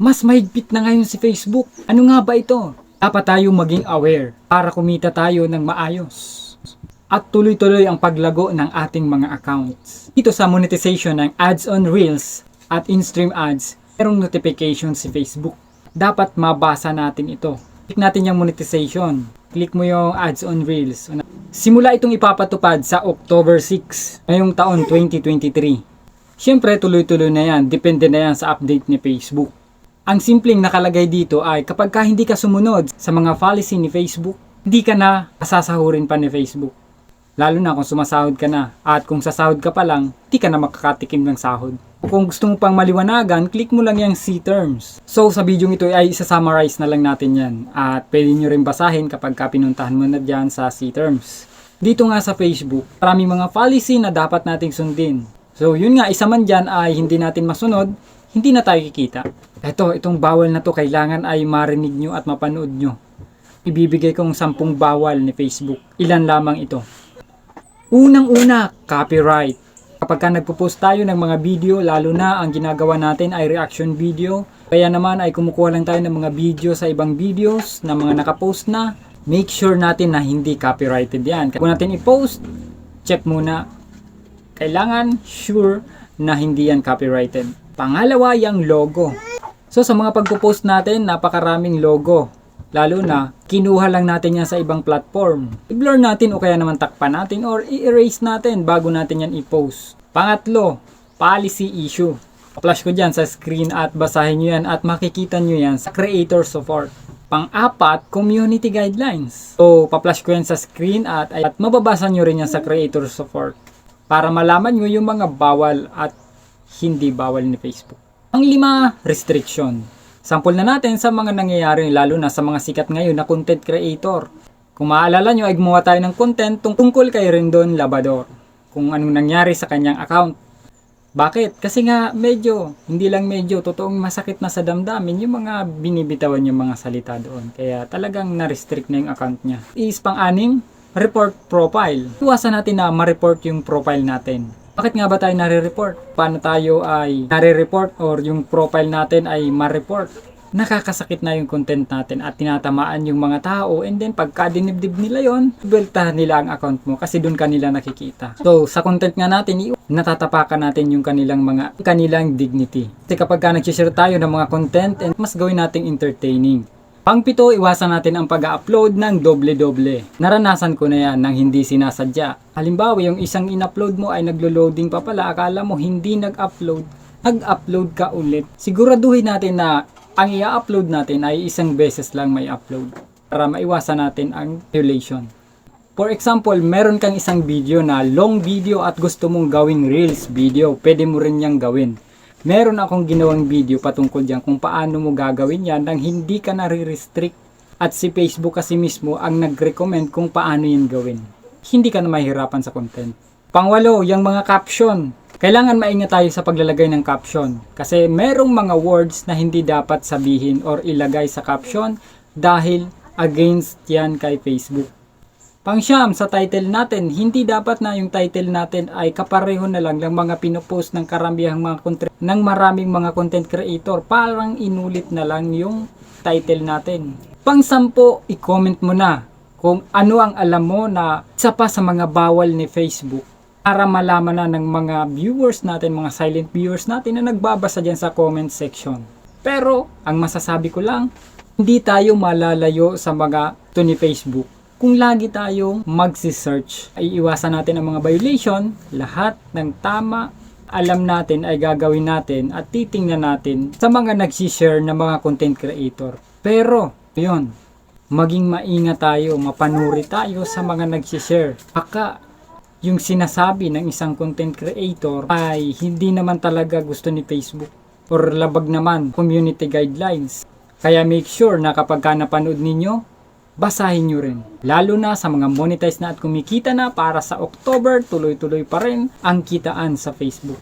Mas mahigpit na ngayon si Facebook. Ano nga ba ito? Dapat tayong maging aware para kumita tayo ng maayos. At tuloy-tuloy ang paglago ng ating mga accounts. Dito sa monetization ng ads on Reels at in-stream ads, merong notification si Facebook. Dapat mabasa natin ito. Click natin yung monetization. Click mo yung ads on Reels. Simula itong ipapatupad sa October 6 ngayong taon 2023. Siyempre tuloy-tuloy na yan. Depende na yan sa update ni Facebook. Ang simpleng nakalagay dito ay kapag hindi ka sumunod sa mga policy ni Facebook, hindi ka na sasahurin pa ni Facebook. Lalo na kung sumasahod ka na. At kung sasahod ka pa lang, di ka na makakatikim ng sahod. Kung gusto mo pang maliwanagan, click mo lang yung C-terms. So sa video ito ay isa-summarize na lang natin yan. At pwede nyo rin basahin kapag pinuntahan mo na dyan sa C-terms. Dito nga sa Facebook, maraming mga policy na dapat nating sundin. So yun nga, isa man dyan ay hindi natin masunod, hindi na tayo kikita. Itong bawal na to kailangan ay marinig nyo at mapanood nyo. Ibibigay kong 10 bawal ni Facebook. Ilan lamang ito. Unang-una, copyright. Kapag nagpo-post tayo ng mga video, lalo na ang ginagawa natin ay reaction video, kaya naman ay kumukuha lang tayo ng mga video sa ibang videos na mga nakapost na, make sure natin na hindi copyrighted yan. Kung natin i-post, check muna. Kailangan sure na hindi yan copyrighted. Pangalawa, yung logo. So sa mga pagpo-post natin, napakaraming logo. Lalo na, kinuha lang natin yan sa ibang platform. I-blur natin o kaya naman takpan natin or i-erase natin bago natin yan i-post. Pangatlo, policy issue. Flash ko dyan sa screen at basahin nyo yan at makikita nyo yan sa creator support. Pang-apat, community guidelines. So, pa-flash ko yan sa screen at mababasa nyo rin yan sa creator support. Para malaman nyo yung mga bawal at hindi bawal ni Facebook. Pang-lima, restriction. Sample na natin sa mga nangyayari lalo na sa mga sikat ngayon na content creator. Kung maalala nyo ay gumawa tayo ng content tungkol kay Rendon Labrador. Kung anong nangyari sa kanyang account. Bakit? Kasi nga hindi lang medyo, totoong masakit na sa damdamin yung mga binibitawan yung mga salita doon. Kaya talagang na-restrict na yung account niya. Pang-anim, report profile. Iwasan natin na ma-report yung profile natin. Bakit nga ba tayo nare-report? Paano tayo ay nare-report or yung profile natin ay ma-report? Nakakasakit na yung content natin at tinatamaan yung mga tao and then pagka dinibdib nila yon, beltahan nila ang account mo kasi doon kanila nakikita. So sa content nga natin, natatapakan natin yung kanilang dignity. Kasi kapag nag-share tayo ng mga content, and mas gawin nating entertaining. Pang-pito, iwasan natin ang pag-upload ng doble-doble. Naranasan ko na yan nang hindi sinasadya. Halimbawa, yung isang in-upload mo ay naglo-loading pa pala, akala mo hindi nag-upload ka ulit. Siguraduhin natin na ang i-upload natin ay isang beses lang may upload para maiwasan natin ang violation. For example, meron kang isang video na long video at gusto mong gawing reels video, pwede mo rin niyang gawin. Meron akong ginawang video patungkol dyan kung paano mo gagawin yan nang hindi ka nare-restrict at si Facebook kasi mismo ang nag-recommend kung paano yan gawin. Hindi ka na mahirapan sa content. Pangwalo, yung mga caption. Kailangan maingat tayo sa paglalagay ng caption kasi merong mga words na hindi dapat sabihin or ilagay sa caption dahil against yan kay Facebook. Pang-siyam, sa title natin, hindi dapat na yung title natin ay kapareho na lang ng mga pinopost ng karamihang mga content ng maraming mga content creator. Parang inulit na lang yung title natin. Pang-sampo, i-comment mo na kung ano ang alam mo na isa pa sa mga bawal ni Facebook para malaman na ng mga viewers natin, mga silent viewers natin na nagbabasa dyan sa comment section. Pero, ang masasabi ko lang, hindi tayo malalayo sa mga to ni Facebook. Kung lagi tayong magsi-search, ay iwasan natin ang mga violation, lahat ng tama, alam natin ay gagawin natin at titingnan natin sa mga nagsishare na mga content creator. Pero, yun, maging maingat tayo, mapanuri tayo sa mga nagsishare. Baka yung sinasabi ng isang content creator ay hindi naman talaga gusto ni Facebook or labag naman community guidelines. Kaya make sure na kapag napanood ninyo, basahin nyo rin. Lalo na sa mga monetize na at kumikita na para sa October, tuloy-tuloy pa rin ang kitaan sa Facebook.